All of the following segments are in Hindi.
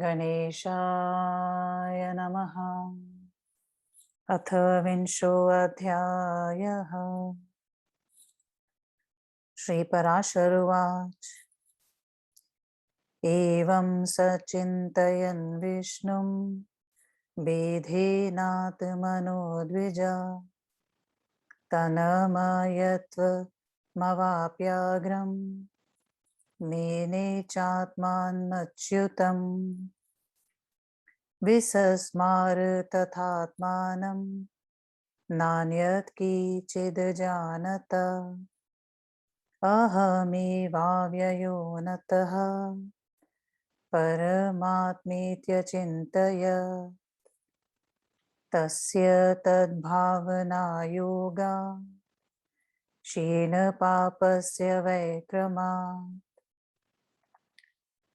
गणेशाय नमः। अथ विंशो अध्यायः। श्रीपराशरुवाच। एवं सचिन्तयन् विष्णुं बेधेनात्मनो द्विजा तन्मयत्वमवाप्याग्रं मेने चात्मानमच्युतम् विसस्मार तथात्मानं नान्यत् किञ्चिद् जानत अहमेवाव्ययोऽनतः परमात्मेत्यचिन्तय तस्य तद्भावनायोगा क्षीण पापस्य वैक्रमा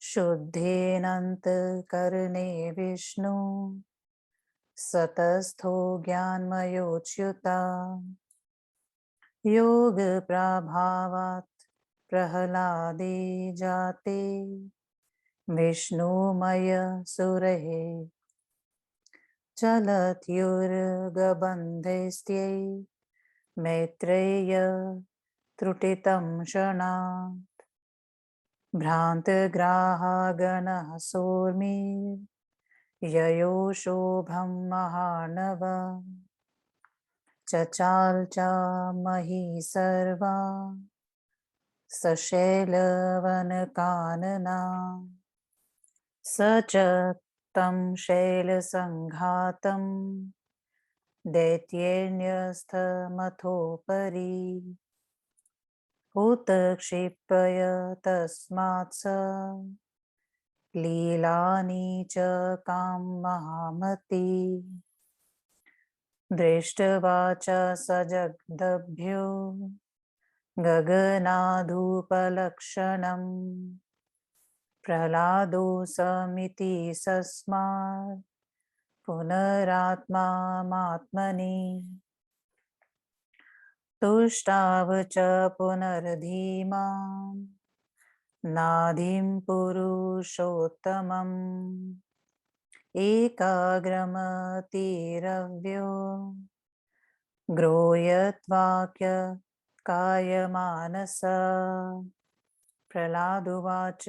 शुद्धेनन्तःकरणे विष्णु सतस्थो ज्ञानमयोच्युता योगप्रभावात् प्रह्लादे जाते विष्णुमय सुरः चलत्युर्गबन्धैस्त्यै मैत्रेय त्रुटितं क्षणात् भ्रान्तग्राहागणः सोर्मिर्ययो शोभं महानव चचाल चामहि सर्वा सशैलवनकानना स च तं शैलसङ्घातं दैत्येन्यस्थमथोपरि उत्क्षिप्य तस्मात् स लीलानि च कामहामति दृष्ट्वा च सजगद्भ्यो गगनादुपलक्षणम् प्रह्लादो समिति सस्मात् पुनरात्मात्मनि तुष्टाव च पुनर्धीमान् नाधिं पुरुषोत्तमम् एकाग्रमतिरव्यो ग्रोयत्वाक्य कायमानस प्रह्लादुवाच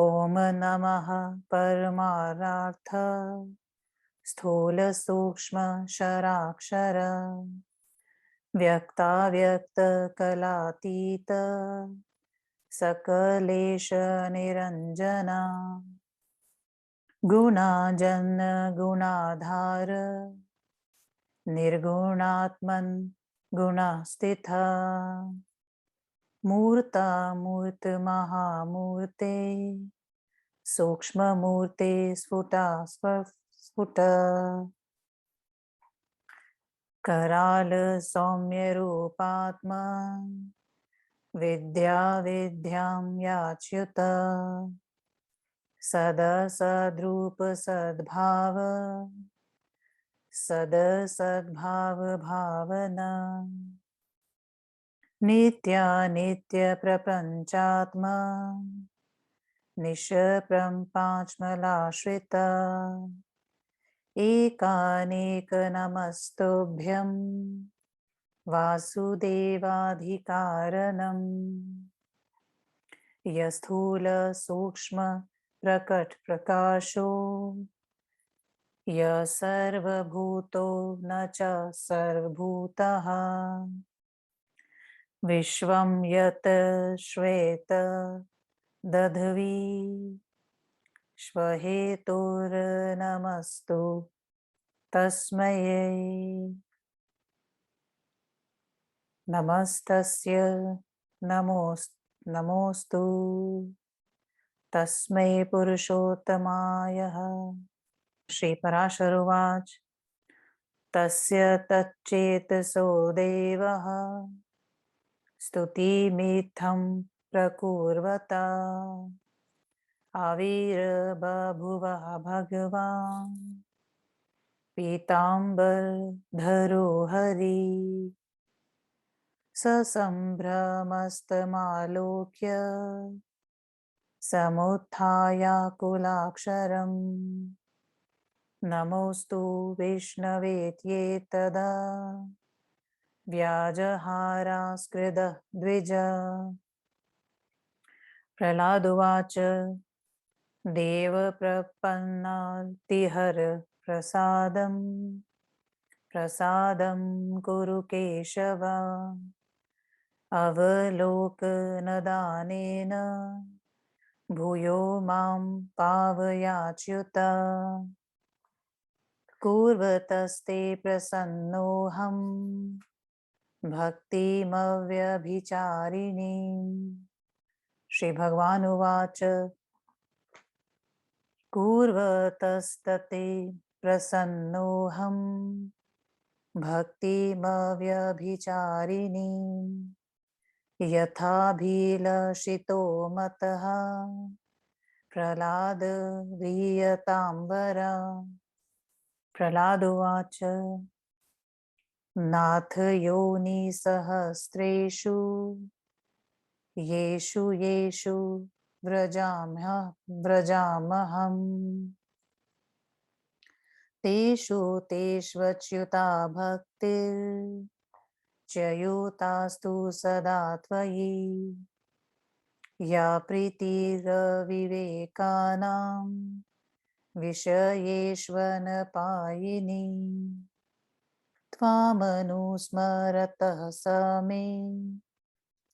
ॐ नमः परमार्थ स्थूलसूक्ष्मशराक्षर व्यक्ताव्यक्तकलातीत सकलेश निरञ्जना गुणाजन्य गुणाधार निर्गुणात्मन् गुणस्थिता मूर्ता मूर्तमहामूर्ते सूक्ष्ममूर्ते स्फुटा स्फुट कराल सौम्यरूपात्मा विद्या विद्यां याच्युत सदसद्रूप सद्भाव सदसद्भाव भावना नित्या नित्य प्रपंचात्मा निष्प्रपंचमलाश्रिता एकानेक नमस्तुभ्यं वासुदेवाधिकारणम् यस्थूल सूक्ष्म प्रकट प्रकाशो य सर्वभूतो न च सर्वभूतः विश्वं यत् श्वेत दध्वी श्वहेतुर्नमस्तु तस्मै नमस्तस्य नमोस्तु तस्मै पुरुषोत्तमाय श्रीपराशरुवाच तस्य तच्चेतसो देवः स्तुतिमित्थं प्रकुर्वता आविर्बभुव भगवान् पीताम्बरधरो हरि ससम्भ्रमस्तमालोक्य समुत्थायाकुलाक्षरम् नमोऽस्तु विष्णवेत्येतदा व्याजहारास्कृतः द्विज। प्रह्लादुवाच देवप्रपन्नातिहर प्रसादं कुरु केशव अवलोकनदानेन भूयो मां पावयाच्युत। कुर्वतस्ते प्रसन्नोऽहं भक्तिमव्यभिचारिणीम्। श्री भगवान उवाच कुर्वतस्तते प्रसन्नोऽहं भक्तिमव्यभिचारिणीम्। यथाभिलषितो मतः प्रह्लाद वीयताम्बर। प्रह्लाद उवाच नाथ योनिसहस्रेषु येषु येषु व्रजामहम् तेषु तेष्वच्युता भक्तिर्च्युतास्तु सदा त्वयि। या प्रीतिरविवेकानां विषयेष्वनपायिनी त्वामनुस्मरतः स मे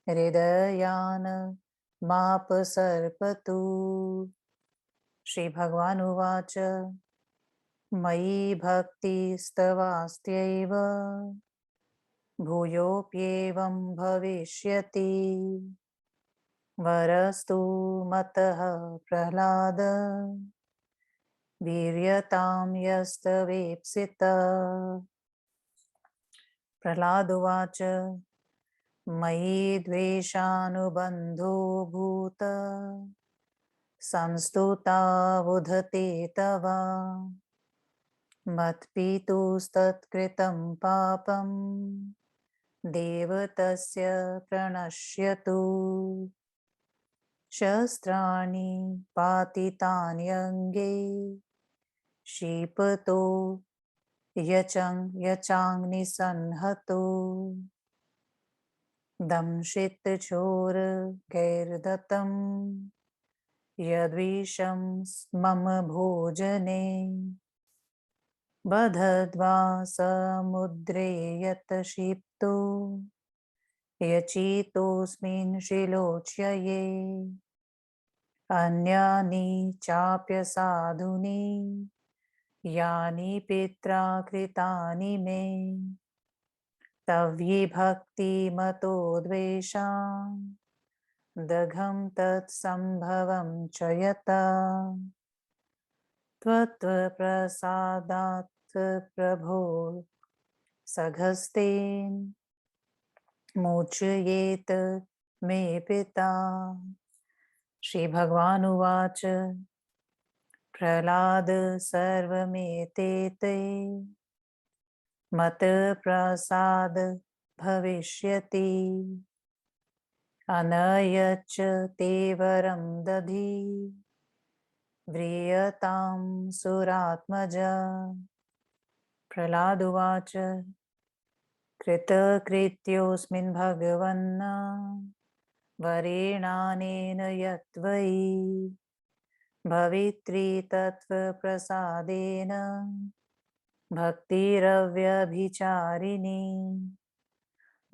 हृदयान् मापसर्पतु। श्री भगवान उवाच मयि भक्तिस्तवास्त्यैव भूयोऽप्येवं भविष्यति। वरस्तु मतः प्रह्लाद वीर्यतां यस्तवेप्सितः। प्रह्लाद उवाच मयि द्वेषानुबन्धो भूत संस्तुतावुधते तव मत्पितुस्तत्कृतं पापं देवतस्य प्रणश्यतु। शस्त्राणि पातितान्यङ्गे क्षिपतो यचाङ्निसंहतो दंशितचोरगैर्दत्तं यद्विषं मम भोजने बद्धद्वा समुद्रे यतक्षिप्तो यचितोऽस्मिन् शिलोच्यये। अन्यानि चाप्यसाधूनि यानि पित्रा कृतानि मे तव्यभक्तिमतो द्वेषां दघं तत्सम्भवं च यथा त्वत्प्रसादात् प्रभो सघस्तेन मोचयेत मे पिता। श्री भगवान उवाच प्रह्लाद सर्वमेतेते मत प्रसाद भविष्यति। अनयच्च ते वरं दधि व्रियतां सुरात्मजा। प्रह्लाद उवाच कृतकृत्योऽस्मिन् भगवन् वरेणानेन यत्त्वयि भवित्री तत्त्वप्रसादेन भक्तिरव्यभिचारिणी।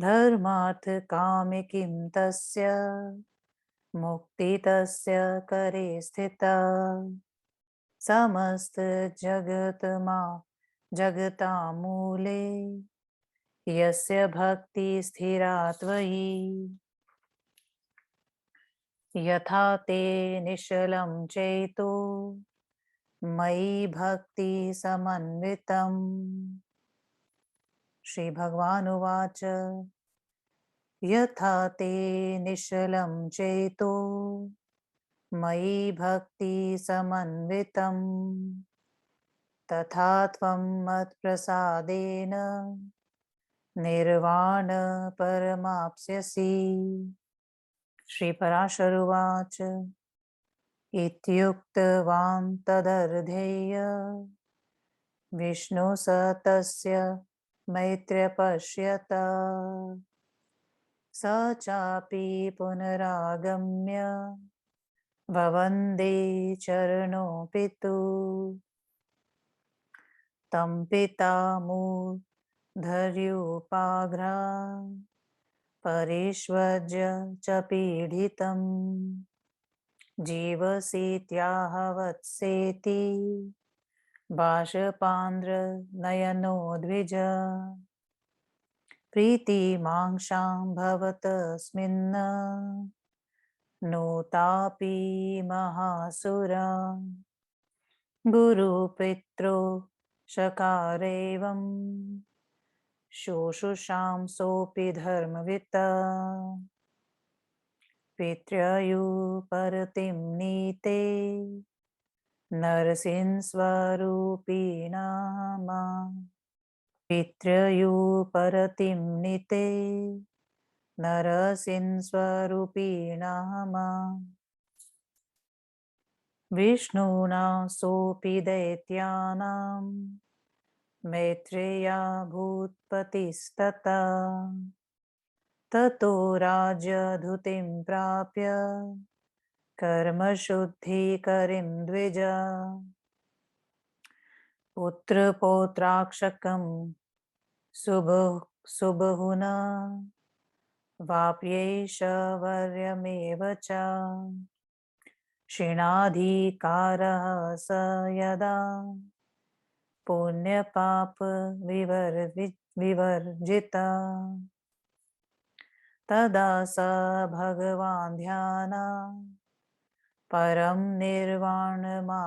धर्मार्थकामे किं तस्य मुक्ति तस्य करे स्थिता। समस्त जगतामूले यस्य भक्ति स्थिरा त्वयि। यथा ते निश्चलं चेतो मयि भक्ति समन्वितम्। श्री भगवान उवाच यथा ते निश्चलं चेतो मयि भक्ति समन्वितम् तथा त्वं मत्प्रसादेन निर्वाण परमाप्स्यसि। श्री पराशर उवाच इत्युक्तवान् तदर्धेय विष्णु स तस्य मैत्र्यपश्यत स चापि पुनरागम्य ववन्दे चरणो पितु तं पितामूर्धर्युपाघ्रा परिष्वज्य च पीडितम् जीवसीत्याह वत्सेति बाष्पान्द्रनयनो द्विज प्रीतिमांक्षां भवतस्मिन् नोतापि महासुरा गुरुपित्रो शकारैवं शोषुषां सोऽपि धर्मविता पितृयुपरतिं नीते नरसिंहस्वरूपिणामा पितृयुपरतिं नीते नरसिंहस्वरूपिणामा विष्णुना सोऽपि दैत्यानां मैत्रेया भूत्पतिस्तता ततो राज्यधुतिं प्राप्य कर्मशुद्धिकरीं द्विज पुत्रपौत्राक्षकं सुबहुना वाप्यैश्वर्यमेव च क्षीणाधिकारः स यदा पुण्यपाप विवर्जिता तदा स भगवान् ध्याना परं निर्वाणमाप्तवान्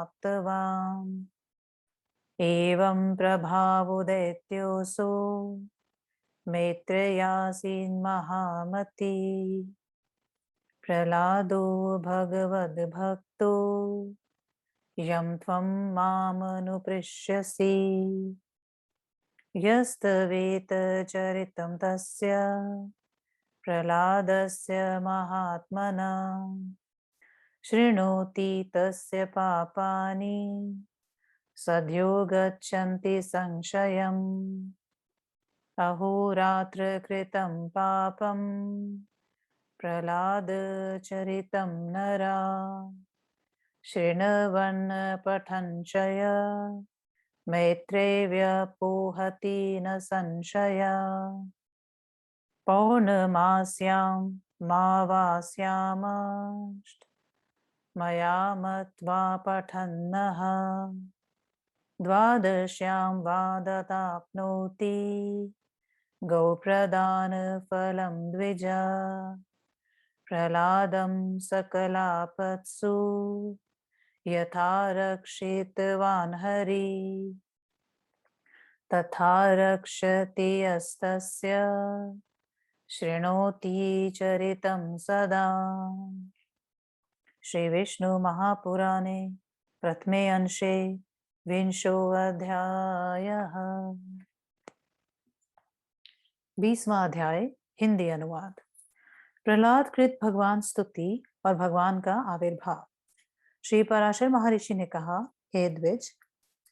एवं प्रभावो दैत्योऽसौ मैत्रेयासीन्महामती प्रह्लादो भगवद्भक्तो यं त्वं मामनुपृष्यसि यस्तवेत चरितं तस्य प्रह्लादस्य महात्मना शृणोति तस्य पापानि सद्यो गच्छन्ति संशयम् अहोरात्रकृतं पापं प्रह्लादचरितं नरा शृण्वन् पठन् च मैत्रेय व्यपोहति न संशया पौर्णमास्यां मावास्यामाष्ट मया मत्वा पठन्नः द्वादश्यां वादताप्नोति गौप्रदानफलं द्विज प्रह्लादं सकलापत्सु यथा रक्षितवान् हरि तथा रक्षति यस्तस्य शृणोति चरितं सदा। श्री विष्णु महापुराणे प्रथमे अंशे 20वां अध्यायः। 20वां अध्याय हिंदी अनुवाद। प्रहलाद कृत भगवान स्तुति और भगवान का आविर्भाव। श्री पराशर महर्षि ने कहा, हे द्विज,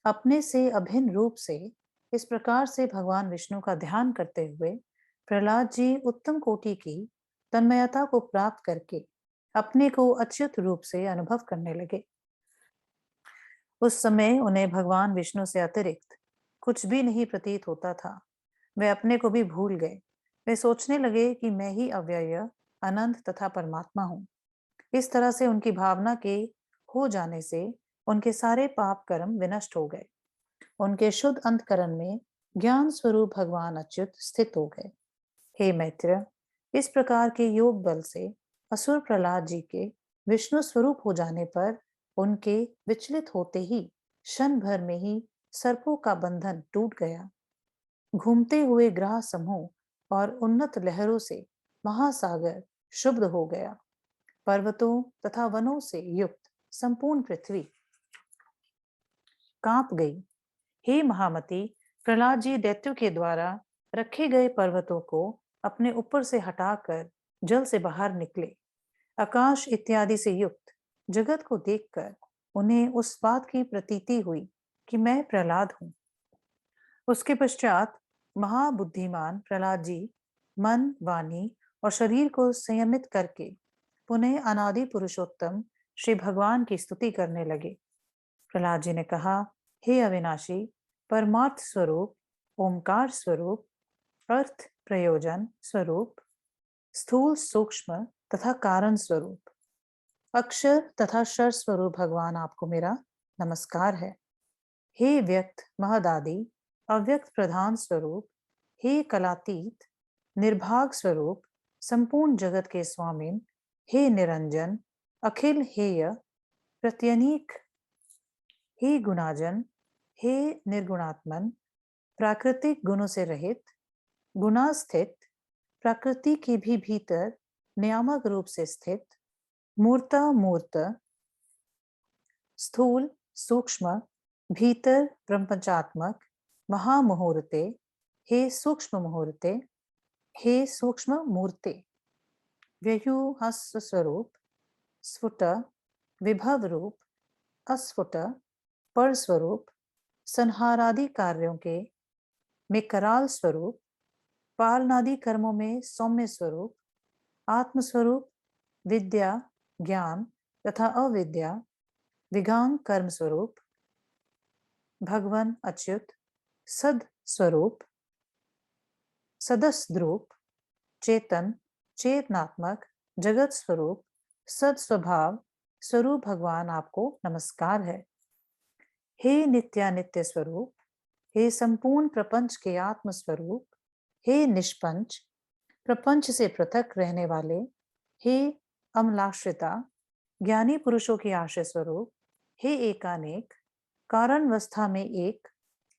अपने से अभिन्न रूप से इस प्रकार से भगवान विष्णु का ध्यान करते हुए प्रहलाद जी उत्तम कोटि की तन्मयता को प्राप्त करके अपने को अच्युत रूप से अनुभव करने लगे। उस समय उन्हें भगवान विष्णु से अतिरिक्त कुछ भी नहीं प्रतीत होता था। वे अपने को भी भूल गए। वे सोचने लगे कि मैं ही अव्यय, अनंत तथा परमात्मा हूँ। इस तरह से उनकी भावना के हो जाने से उनके सारे पाप कर्म विनष्ट हो गए। उनके शुद्ध अंतकरण में ज्ञान स्वरूप भगवान अच्युत स्थित हो गए। हे मैत्र, इस प्रकार के योग बल से असुर प्रहलाद जी के विष्णु स्वरूप हो जाने पर उनके विचलित होते ही क्षण भर में ही सर्पों का बंधन टूट गया। घूमते हुए ग्रह समूह और उन्नत लहरों से महासागर शुद्ध हो गया। पर्वतों तथा वनों से युक्त संपूर्ण पृथ्वी कांप गई। हे महामती, प्रहलाद जी दैत्यों के द्वारा रखे गए पर्वतों को अपने ऊपर से हटाकर जल से बाहर निकले। आकाश इत्यादि से युक्त जगत को देखकर उन्हें उस बात की प्रतीति हुई कि मैं प्रहलाद हूं। उसके पश्चात महाबुद्धिमान प्रहलाद जी मन, वाणी और शरीर को संयमित करके पुनः अनादि पुरुषोत्तम श्री भगवान की स्तुति करने लगे। प्रहलाद जी ने कहा, हे अविनाशी, परमार्थ स्वरूप, ओमकार स्वरूप, अर्थ प्रयोजन स्वरूप, स्थूल सूक्ष्म तथा कारण स्वरूप, अक्षर तथा शर स्वरूप भगवान, आपको मेरा नमस्कार है। हे व्यक्त महदादि अव्यक्त प्रधान स्वरूप, हे कलातीत निर्भाग स्वरूप, संपूर्ण जगत के स्वामिन, हे निरंजन अखिल हेय प्रत्यनीक, हे गुणाजन, हे निर्गुणात्मन, प्राकृतिक गुणों से रहित, गुणास्थित, प्रकृति के भी भीतर नियामक रूप से स्थित, मूर्ता मूर्त, स्थूल सूक्ष्म, भीतर प्रपंचात्मक, महामुहूर्ते, हे सूक्ष्म मुहूर्ते, हे सूक्ष्म मूर्ते, व्यूहस्व स्वरूप, स्फुट विभव रूप, अस्फुट पर स्वरूप, संहारादि कार्यों के में कराल स्वरूप, पालनादि कर्मों में सौम्य स्वरूप, आत्मस्वरूप, विद्या ज्ञान तथा अविद्या विगांग कर्म स्वरूप, भगवन अच्युत सद स्वरूप, सदस्द्रूप, चेतन चेतनात्मक जगत स्वरूप, सद स्वभाव स्वरूप भगवान, आपको नमस्कार है। हे नित्यानित्य स्वरूप, हे संपूर्ण प्रपंच के आत्म स्वरूप, हे निष्पंच प्रपंच से पृथक रहने वाले, हे अमलाश्रिता ज्ञानी पुरुषों के आश्रय स्वरूप, हे एकानेक कारण अवस्था में एक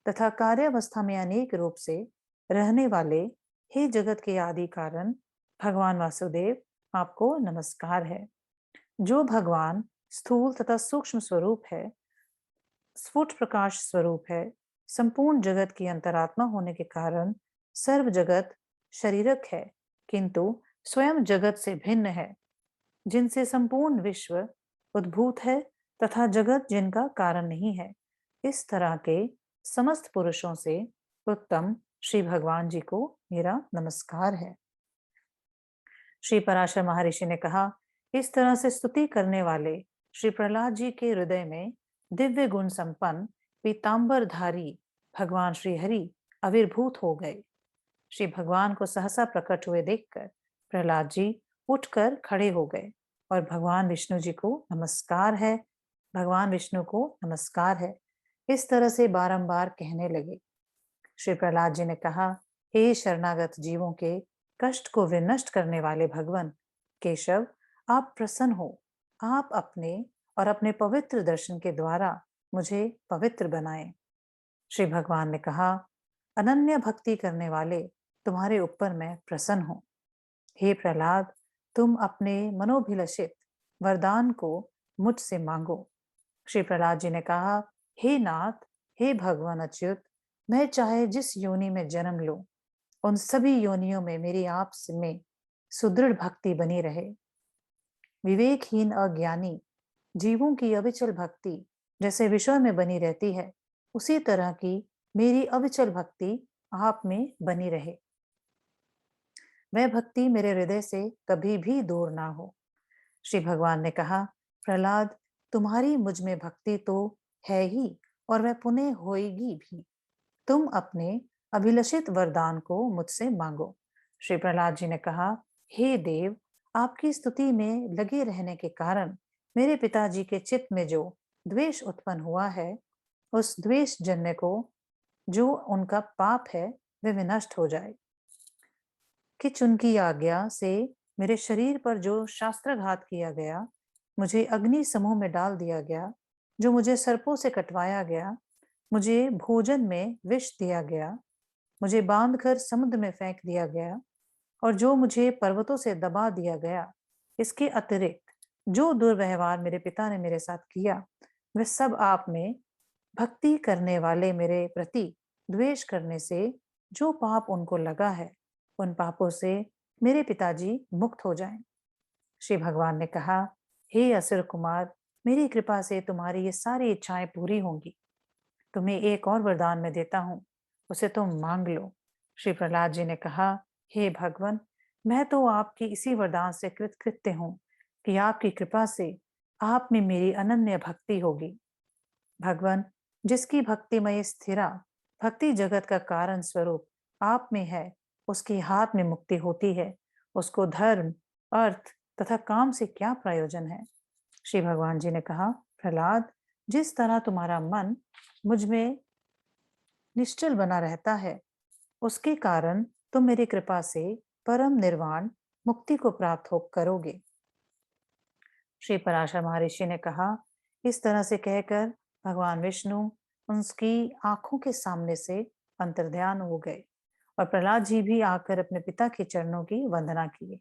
तथा कार्यावस्था में अनेक रूप से रहने वाले, हे जगत के आदि कारण भगवान वासुदेव, आपको नमस्कार है। जो भगवान स्थूल तथा सूक्ष्म स्वरूप है, स्फुट प्रकाश स्वरूप है, संपूर्ण जगत की अंतरात्मा होने के कारण सर्व जगत शरीरक है, किंतु स्वयं जगत से भिन्न है, जिनसे संपूर्ण विश्व उद्भूत है तथा जगत जिनका कारण नहीं है। इस तरह के समस्त पुरुषों से उत्तम श्री भगवान जी को मेरा नमस्कार है। श्री पराशर महर्षि ने कहा, इस तरह से स्तुति करने वाले श्री प्रहलाद जी के हृदय में दिव्य गुण संपन्न पीतांबरधारी भगवान श्री हरि आविर्भूत हो गए। श्री भगवान को सहसा प्रकट हुए देखकर प्रहलाद जी उठकर खड़े हो गए और भगवान विष्णु जी को नमस्कार है, भगवान विष्णु को नमस्कार है, इस तरह से बारंबार कहने लगे। श्री प्रहलाद जी ने कहा, हे शरणागत जीवों के कष्ट को विनष्ट करने वाले भगवान केशव, आप प्रसन्न हो, आप अपने और अपने पवित्र दर्शन के द्वारा मुझे पवित्र बनाएं। श्री भगवान ने कहा, अनन्य भक्ति करने वाले तुम्हारे ऊपर मैं प्रसन्न हूं। हे प्रहलाद, तुम अपने मनोभिलषित वरदान को मुझसे मांगो। श्री प्रहलाद जी ने कहा, हे नाथ, हे भगवान अच्युत, मैं चाहे जिस योनि में जन्म लूं, उन सभी योनियों में मेरी आप में सुदृढ़ भक्ति बनी रहे। विवेकहीन अज्ञानी जीवों की अविचल भक्ति जैसे विषय में बनी रहती है, उसी तरह की मेरी अविचल भक्ति आप में बनी रहे। वह भक्ति मेरे हृदय से कभी भी दूर ना हो। श्री भगवान ने कहा, प्रहलाद, तुम्हारी मुझ में भक्ति तो है ही और वह पुनः होएगी भी। तुम अपने अभिलषित वरदान को मुझसे मांगो। श्री प्रहलाद जी ने कहा, हे देव, आपकी स्तुति में लगे रहने के कारण मेरे पिताजी के चित्त में जो द्वेष उत्पन्न हुआ है, उस द्वेष जन्य को जो उनका पाप है वह विनष्ट हो जाए। कि उनकी आज्ञा से मेरे शरीर पर जो शास्त्रघात किया गया, मुझे अग्नि समूह में डाल दिया गया, जो मुझे सर्पों से कटवाया गया, मुझे भोजन में विष दिया गया, मुझे बांधकर समुद्र में फेंक दिया गया और जो मुझे पर्वतों से दबा दिया गया, इसके अतिरिक्त जो दुर्व्यवहार मेरे पिता ने मेरे साथ किया, वह सब आप में भक्ति करने वाले मेरे प्रति द्वेष करने से जो पाप उनको लगा है, उन पापों से मेरे पिताजी मुक्त हो जाएं। श्री भगवान ने कहा, हे असुर कुमार, मेरी कृपा से तुम्हारी ये सारी इच्छाएं पूरी होंगी। तुम्हें एक और वरदान मैं देता हूँ, उसे तुम मांग लो। श्री प्रहलाद जी ने कहा, हे भगवान, मैं तो आपकी इसी वरदान से कृतकृत्य हूँ कि आपकी कृपा से आप में मेरी अनन्य भक्ति होगी। भगवान, जिसकी भक्तिमय स्थिरा भक्ति जगत का कारण स्वरूप आप में है, उसके हाथ में मुक्ति होती है। उसको धर्म, अर्थ तथा काम से क्या प्रयोजन है? श्री भगवान जी ने कहा, प्रहलाद, जिस तरह तुम्हारा मन मुझ में निश्चल बना रहता है, उसके कारण तुम मेरी कृपा से परम निर्वाण मुक्ति को प्राप्त हो करोगे। श्री पराशर महर्षि ने कहा, इस तरह से कहकर भगवान विष्णु उनकी आंखों के सामने से अंतर्ध्यान हो गए और प्रहलाद जी भी आकर अपने पिता के चरणों की वंदना किए।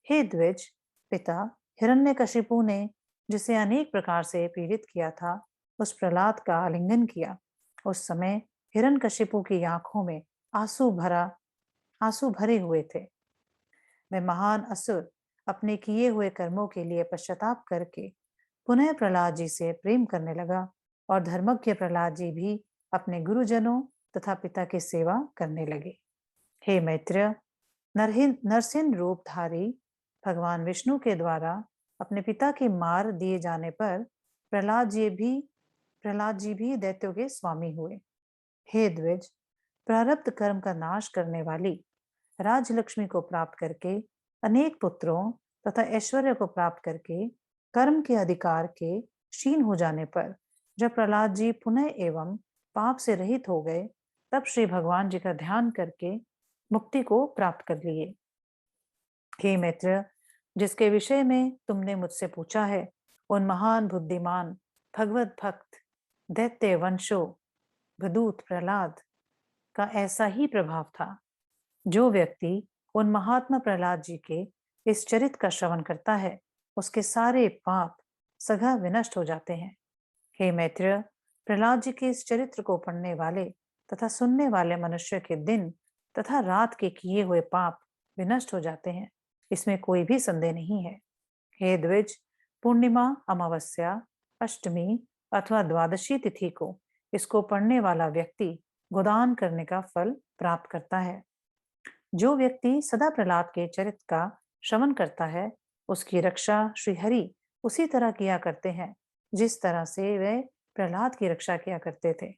हे द्विज, पिता हिरण्यकशिपु ने जिसे अनेक प्रकार से पीड़ित किया था, उस प्रहलाद का आलिंगन किया। उस समय हिरण्यकशिपु की आंखों में आंसू भरे हुए थे। वह महान असुर अपने किए हुए कर्मों के लिए पश्चाताप करके पुनः प्रहलाद जी से प्रेम करने लगा और धर्मज्ञ प्रहलाद जी भी अपने गुरुजनों तथा पिता की सेवा करने लगे। हे मैत्र, नरसिंह रूपधारी भगवान विष्णु के द्वारा अपने पिता के मार दिए जाने पर प्रहलाद जी भी दैत्यों के स्वामी हुए। हे द्विज, प्रारब्ध कर्म का नाश करने वाली राजलक्ष्मी को प्राप्त करके, अनेक पुत्रों तथा ऐश्वर्य को प्राप्त करके, कर्म के अधिकार के क्षीण हो जाने पर जब प्रहलाद जी पुनः एवं पाप से रहित हो गए, तब श्री भगवान जी का ध्यान करके मुक्ति को प्राप्त कर लिए। हे मित्र, जिसके विषय में तुमने मुझसे पूछा है, उन महान बुद्धिमान भगवत भक्त दैत्य वंशो भदूत प्रहलाद का ऐसा ही प्रभाव था। जो व्यक्ति उन महात्मा प्रहलाद जी के इस चरित्र का श्रवण करता है, उसके सारे पाप सघा विनष्ट हो जाते हैं। हे मैत्र, प्रहलाद जी के इस चरित्र को पढ़ने वाले तथा सुनने वाले मनुष्य के दिन तथा रात के किए हुए पाप विनष्ट हो जाते हैं, इसमें कोई भी संदेह नहीं है। हे द्विज, पूर्णिमा, अमावस्या, अष्टमी अथवा द्वादशी तिथि को इसको पढ़ने वाला व्यक्ति गोदान करने का फल प्राप्त करता है। जो व्यक्ति सदा प्रहलाद के चरित्र का श्रवण करता है, उसकी रक्षा श्री हरि उसी तरह किया करते हैं जिस तरह से वे प्रहलाद की रक्षा किया करते थे।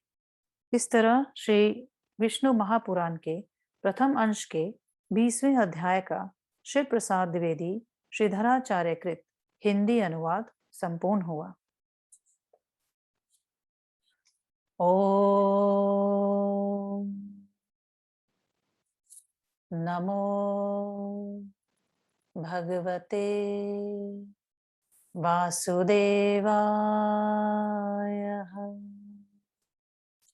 इस तरह श्री विष्णु महापुराण के प्रथम अंश के 20वें अध्याय का शिव प्रसाद द्विवेदी श्रीधराचार्य कृत हिंदी अनुवाद संपूर्ण हुआ। ओम नमो भगवते वासुदेवाय।